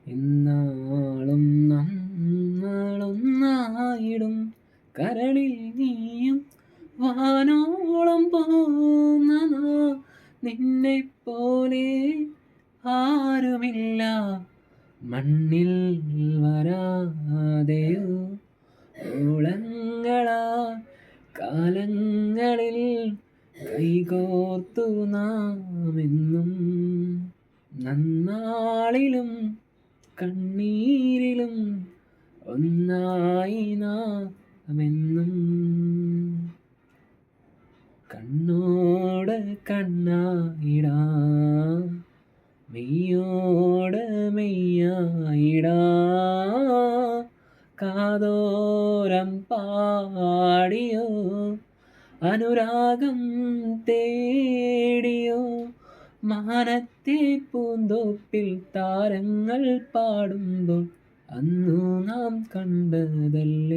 എന്നാളും നമ്മളൊന്നായിടും കരളിൽ നീയും വാനോളം പോന്ന നിന്നെപ്പോലെ ആരുമില്ല മണ്ണിൽ വരാതെയോ ഓളങ്ങളാ കാലങ്ങളിൽ കൈകോർത്തു നാമെന്നും നന്നാളിലും കണ്ണീരിലും ഒന്നായി നാമെന്നും കണ്ണോട് കണ്ണായിടാം മെയ്യോട് മെയ്യായിടാം കാതോരം പാടിയോ അനുരാഗം തേടിയോ മാനത്തെ പൂന്തോപ്പിൽ താരങ്ങൾ പാടുമ്പോൾ അന്നു നാം കണ്ടതല്ല